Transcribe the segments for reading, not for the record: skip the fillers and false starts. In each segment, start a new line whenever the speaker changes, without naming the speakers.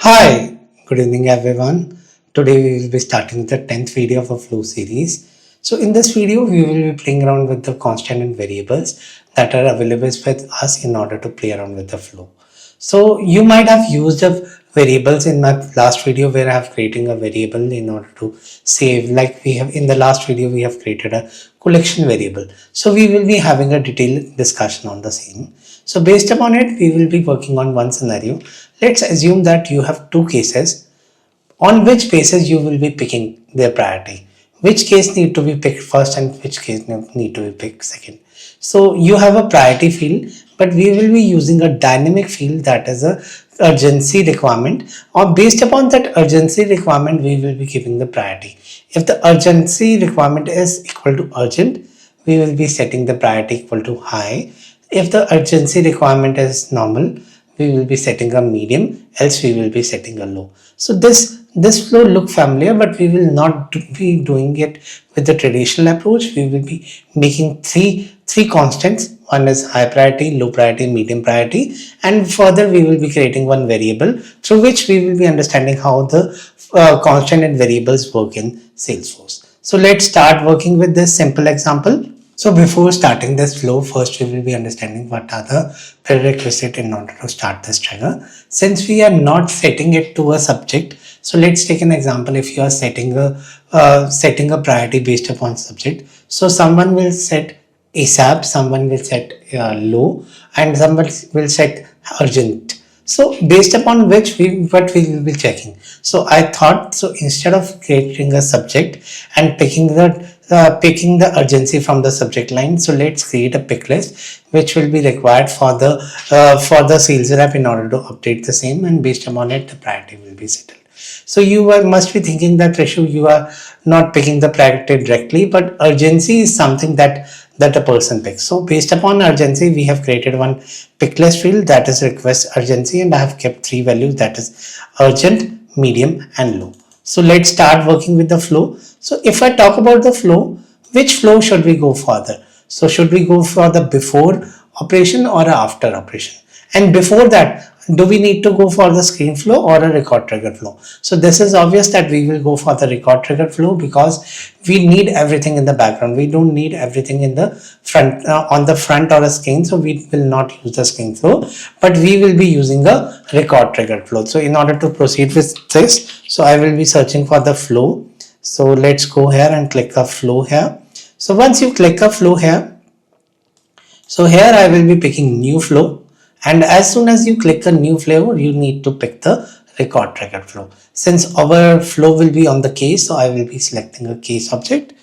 Hi, good evening everyone. Today we will be starting the 10th video of a flow series. So in this video we will be playing around with the constant and variables that are available with us in order to play around with the flow. So you might have used the variables in my last video where I have creating a variable in order to save, like we have in the last video we have created a collection variable. So we will be having a detailed discussion on the same. So based upon it, we will be working on one scenario. Let's assume that you have two cases. On which basis you will be picking their priority? Which case need to be picked first and which case need to be picked second? So you have a priority field, but we will be using a dynamic field that is a urgency requirement, or based upon that urgency requirement we will be giving the priority. If the urgency requirement is equal to urgent, we will be setting the priority equal to high. If the urgency requirement is normal, we will be setting a medium, else we will be setting a low. So this flow look familiar, but we will not be doing it with the traditional approach. We will be making three constants. One is high priority, low priority, medium priority, and further we will be creating one variable through which we will be understanding how the constant and variables work in Salesforce. So let's start working with this simple example. So before starting this flow, first we will be understanding what are the prerequisites in order to start this trigger. Since we are not setting it to a subject, so let's take an example. If you are setting a priority based upon subject, so someone will set ASAP, someone will set low, and someone will set urgent. So based upon which what we will be checking. So I thought, so instead of creating a subject and picking the urgency from the subject line, so let's create a pick list which will be required for the sales rep in order to update the same, and based upon it the priority will be settled. So you must be thinking that Rishu, you are not picking the priority directly, but urgency is something that a person picks. So based upon urgency, we have created one pick list field that is request urgency, and I have kept three values, that is urgent, medium, and low. So let's start working with the flow. So if I talk about the flow, which flow should we go further? So should we go for the before operation or after operation? And before that, do we need to go for the screen flow or a record trigger flow? So this is obvious that we will go for the record trigger flow because we need everything in the background. We don't need everything in the front, on the front or a screen. So we will not use the screen flow, but we will be using a record trigger flow. So in order to proceed with this, so I will be searching for the flow. So let's go here and click a flow here. So once you click a flow here, so here I will be picking new flow. And as soon as you click a new flow, you need to pick the record trigger flow. Since our flow will be on the case, so I will be selecting a case object,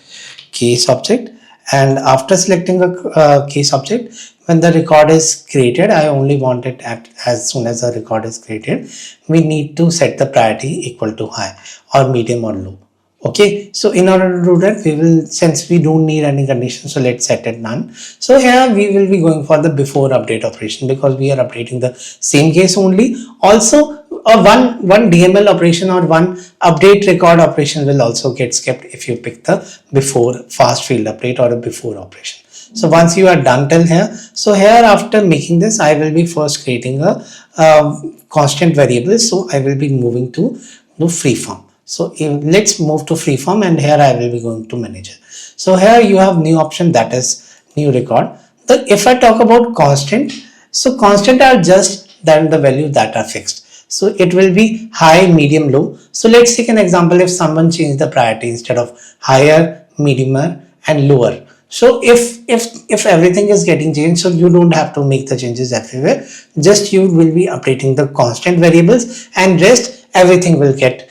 and after selecting a case object, when the record is created, I only want it as soon as the record is created, we need to set the priority equal to high or medium or low. Okay, so in order to do that, we will, since we don't need any condition, so let's set it none. So here we will be going for the before update operation because we are updating the same case only. Also one DML operation or one update record operation will also get skipped if you pick the before fast field update or a before operation. So once you are done till here, so here after making this, I will be first creating a constant variable. So I will be moving to freeform. So let's move to freeform, and here I will be going to manager. So here you have new option, that is new record. If I talk about constant, so constant are just then the value that are fixed. So it will be high, medium, low. So let's take an example. If someone changed the priority instead of higher, medium, and lower. So if everything is getting changed, so you don't have to make the changes everywhere. Just you will be updating the constant variables, and rest everything will get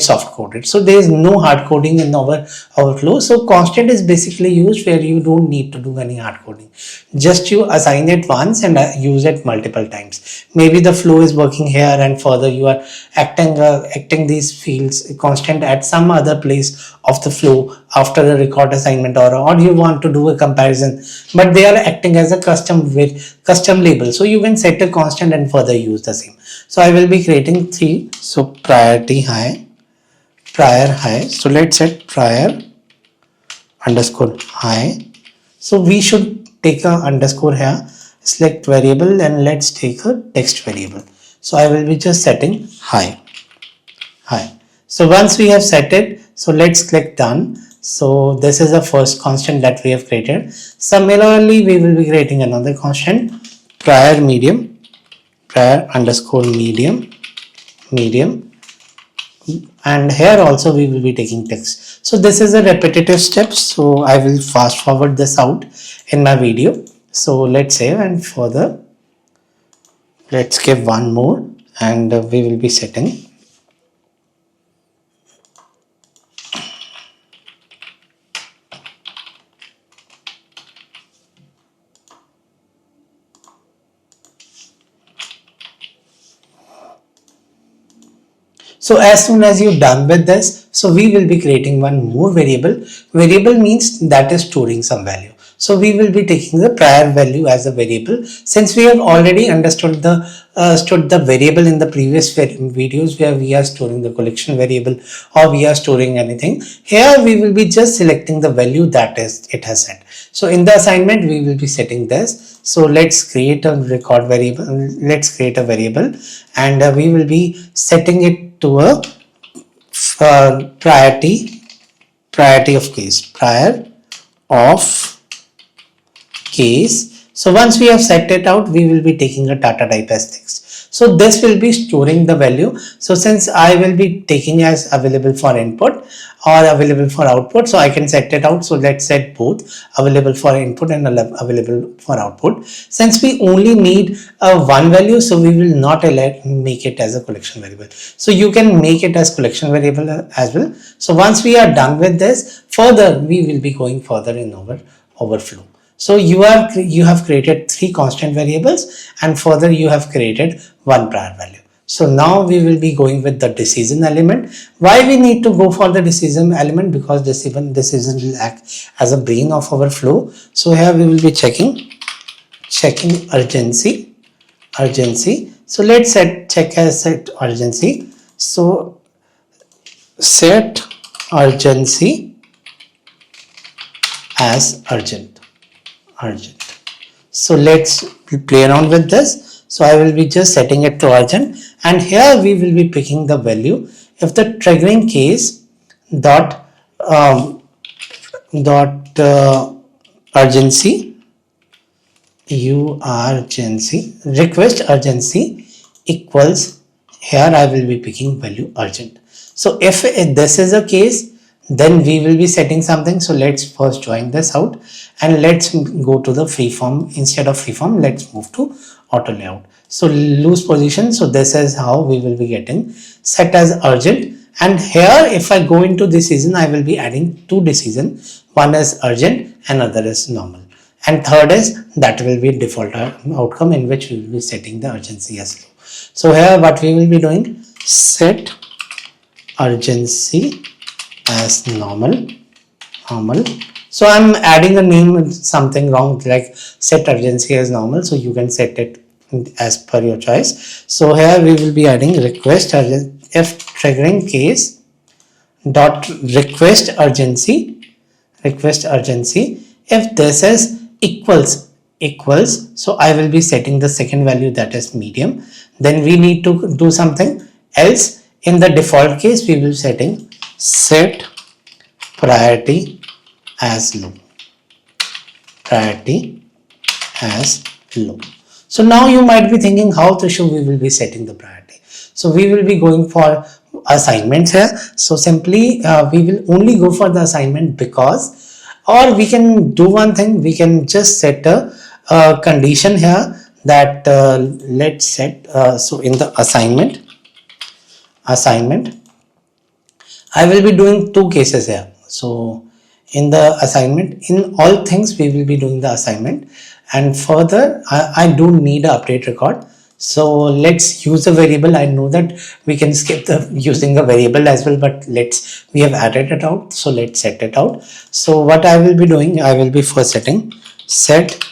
soft coded. So there is no hard coding in our flow. So constant is basically used where you don't need to do any hard coding. Just you assign it once and use it multiple times. Maybe the flow is working here, and further you are acting these fields constant at some other place of the flow after a record assignment, or you want to do a comparison, but they are acting as a custom label. So you can set a constant and further use the same. So I will be creating three. So priority high, prior high. So let's set prior underscore high. So we should take a underscore here, select variable, and let's take a text variable. So I will be just setting high. So once we have set it, so let's click done. So this is the first constant that we have created. Similarly, we will be creating another constant, prior underscore medium, and here also we will be taking text. So this is a repetitive step, so I will fast forward this out in my video. So let's save, and further let's give one more, and we will be setting. So as soon as you're done with this, so we will be creating one more variable. Variable means that is storing some value. So we will be taking the prior value as a variable. Since we have already understood the variable in the previous videos where we are storing the collection variable or we are storing anything, here we will be just selecting the value that is it has set. So in the assignment we will be setting this. So let's create a record variable. Let's create a variable, and we will be setting it to a priority of case, prior of case. So once we have set it out, we will be taking a data type as text. So this will be storing the value. So since I will be taking as available for input or available for output, so I can set it out. So let's set both, available for input and available for output. Since we only need one value, so we will not make it as a collection variable. So you can make it as collection variable as well. So once we are done with this, further we will be going further in our overflow. So you have created 3 constant variables, and further you have created one prior value. So now we will be going with the decision element. Why we need to go for the decision element? Because decision will act as a brain of our flow. So here we will be checking urgency. So let's check as set urgency. So set urgency as urgent. So let's play around with this. So I will be just setting it to urgent, and here we will be picking the value if the triggering case urgency request urgency equals, here I will be picking value urgent. So if this is a case, then we will be setting something. So let's first join this out, and let's go to the freeform. Instead of freeform, let's move to auto layout. So loose position. So this is how we will be getting set as urgent. And here if I go into decision, I will be adding 2 decisions. One is urgent, another is normal, and third is that will be default outcome, in which we will be setting the urgency as low. So here what we will be doing, set urgency as normal. So I'm adding a name, something wrong, like set urgency as normal. So you can set it as per your choice. So here we will be adding request urgency if triggering case dot request urgency if this is equals. So I will be setting the second value, that is medium. Then we need to do something else. In the default case, we will setting set priority as low. So now you might be thinking, how Trishu we will be setting the priority. So we will be going for assignments here. So simply we will only go for the assignment because, or we can do one thing, we can just set a condition here that let's set so in the assignment I will be doing 2 cases here. So in the assignment, in all things we will be doing the assignment, and further I do need an update record. So let's use a variable. I know that we can skip the using a variable as well, but we have added it out. So let's set it out. So what I will be doing, I will be first setting set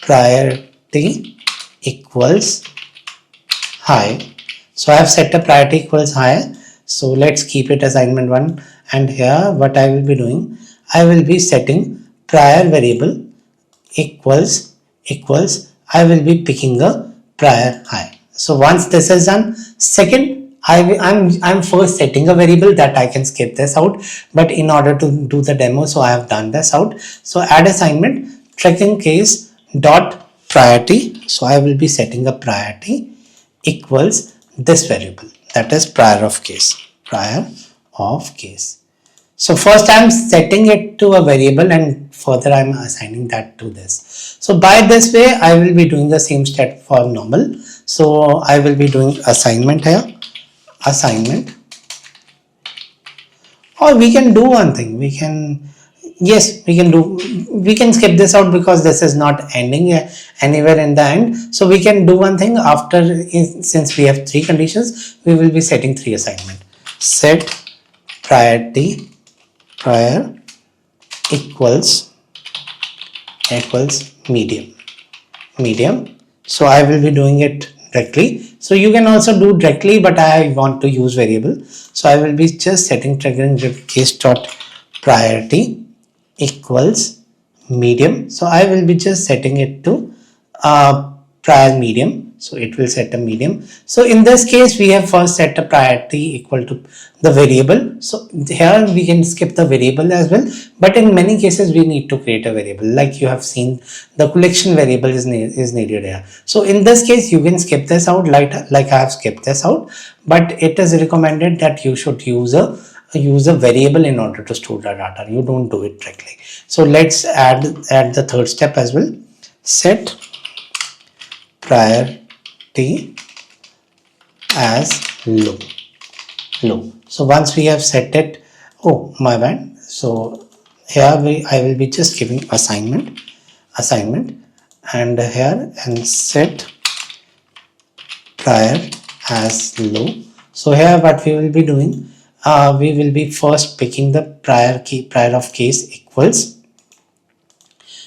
priority equals high. So I have set a priority equals high. So let's keep it assignment 1, and here what I will be doing, I will be setting prior variable equals I will be picking a prior high. So once this is done, second, I'm first setting a variable that I can skip this out, but in order to do the demo, so I have done this out. So add assignment, tracking case dot priority. So I will be setting a priority equals this variable, that is prior of case, prior of case. So first I'm setting it to a variable and further I'm assigning that to this. So by this way, I will be doing the same step for normal. So I will be doing assignment here, assignment, or we can do one thing. We can, yes, we can skip this out because this is not ending anywhere in the end. So we can do one thing after, since we have three conditions, we will be setting three assignment. Set priority prior equals medium. So I will be doing it directly. So you can also do directly, but I want to use variable. So I will be just setting triggering case dot priority equals medium. So I will be just setting it to prior medium. So it will set a medium. So in this case, we have first set a priority equal to the variable. So here we can skip the variable as well. But in many cases, we need to create a variable. Like you have seen, the collection variable is needed here. So in this case, you can skip this out like I have skipped this out. But it is recommended that you should use a variable in order to store the data. You don't do it directly. So let's add the third step as well. Set priority as low. So once we have set it, oh my bad. So here I will be just giving assignment, and here and set prior as low. So here what we will be doing, we will be first picking the prior of case equals.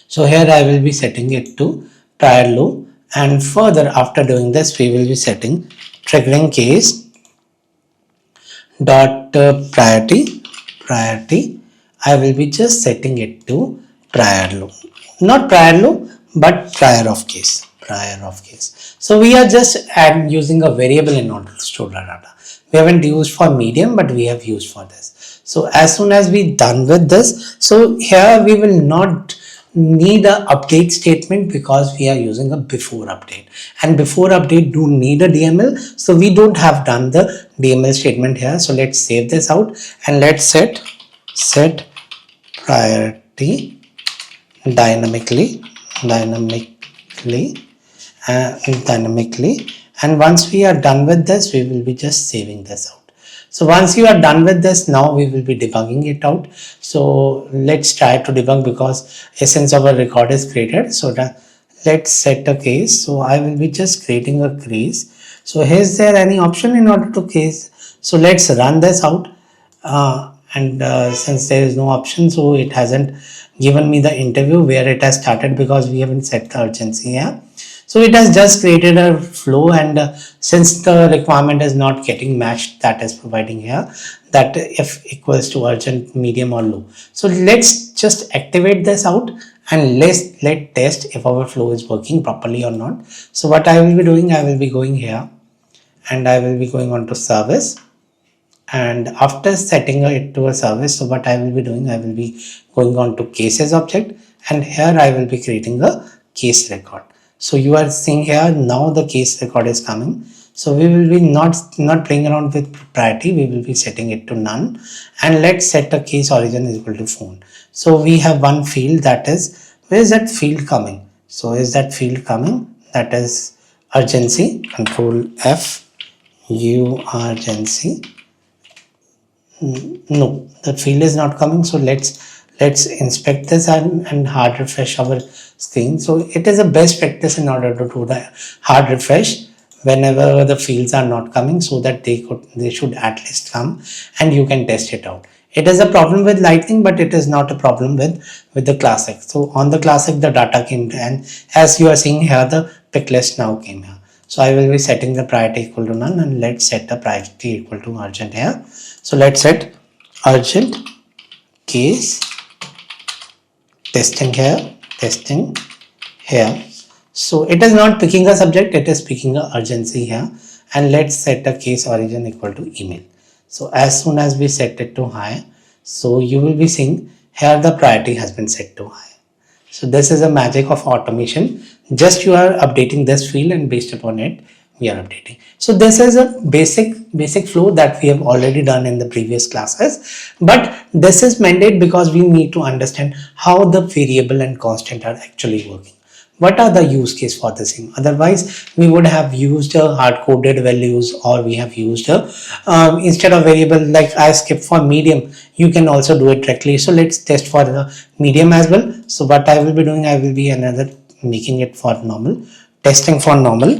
So here I will be setting it to prior low, and further after doing this we will be setting triggering case dot priority. I will be just setting it to prior low, not prior low, but prior of case. So we are just using a variable in order to store the data. We haven't used for medium, but we have used for this. So as soon as we done with this, so here we will not need a update statement because we are using a before update, and before update do need a DML. So we don't have done the DML statement here. So let's save this out and let's set priority dynamically, and once we are done with this, we will be just saving this out. So once you are done with this, now we will be debugging it out. So let's try to debug because essence of a record is created. So let's set a case. So I will be just creating a case. So is there any option in order to case? So let's run this out. Since there is no option, so it hasn't given me the interview where it has started because we haven't set the urgency here. So it has just created a flow, and since the requirement is not getting matched, that is providing here that if equals to urgent, medium or low. So let's just activate this out and let test if our flow is working properly or not. So what I will be doing, I will be going here and I will be going on to service. And after setting it to a service, so what I will be doing, I will be going on to cases object, and here I will be creating a case record. So you are seeing here now the case record is coming. So we will be not playing around with priority. We will be setting it to none, and let's set a case origin is equal to phone. So we have one field, that is, where is that field coming? So is that field coming? That is urgency. Control F, urgency. No, the field is not coming. So let's inspect this and hard refresh our screen. So it is a best practice in order to do the hard refresh whenever the fields are not coming, so that they should at least come and you can test it out. It is a problem with Lightning, but it is not a problem with the Classic. So on the Classic the data came, and as you are seeing here the pick list now came here. So I will be setting the priority equal to none, and let's set the priority equal to urgent here. So let's set urgent case testing here. So it is not picking a subject, it is picking a urgency here. And let's set a case origin equal to email. So as soon as we set it to high, so you will be seeing here the priority has been set to high. So this is a magic of automation. Just you are updating this field and based upon it, we are updating. So this is a basic flow that we have already done in the previous classes. But this is mandate because we need to understand how the variable and constant are actually working. What are the use case for the same? Otherwise, we would have used a hard-coded values, or we have used a instead of variable like I skip for medium. You can also do it directly. So let's test for the medium as well. So what I will be doing, I will be making it for normal, testing for normal.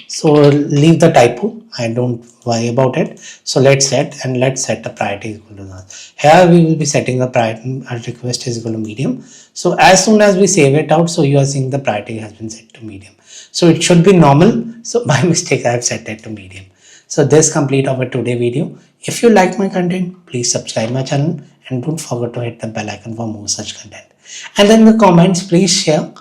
So leave the typo, I don't worry about it. So let's set the priority is equal to none. Here we will be setting the priority request is equal to medium. So as soon as we save it out, so you are seeing the priority has been set to medium. So it should be normal. So by mistake I have set it to medium. So this complete our today video. If you like my content, please subscribe my channel and don't forget to hit the bell icon for more such content. And then in the comments, please share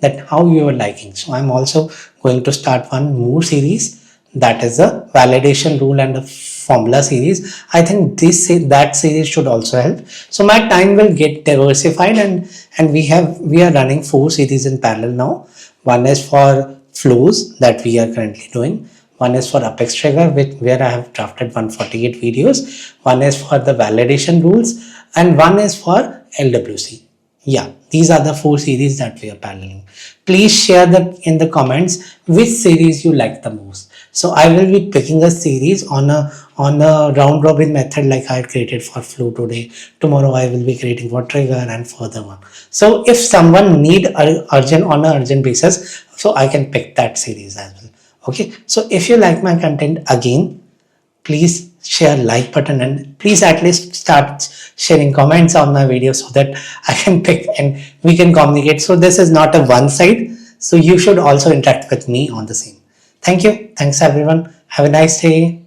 that how you are liking. So I'm also going to start one more series, that is a validation rule and a formula series. I think that series should also help. So my time will get diversified, and we are running 4 series in parallel now. One is for flows that we are currently doing. One is for Apex Trigger, where I have drafted 148 videos. One is for the validation rules, and one is for LWC. Yeah, these are the 4 series that we are paralleling. Please share in the comments which series you like the most. So I will be picking a series on a round robin method like I created for flow today. Tomorrow I will be creating for trigger and further one. So if someone need on an urgent basis, so I can pick that series as well. Okay. So if you like my content, again, please share like button, and please at least start sharing comments on my video so that I can pick and we can communicate. So this is not a one side. So you should also interact with me on the same. Thank you. Thanks everyone. Have a nice day.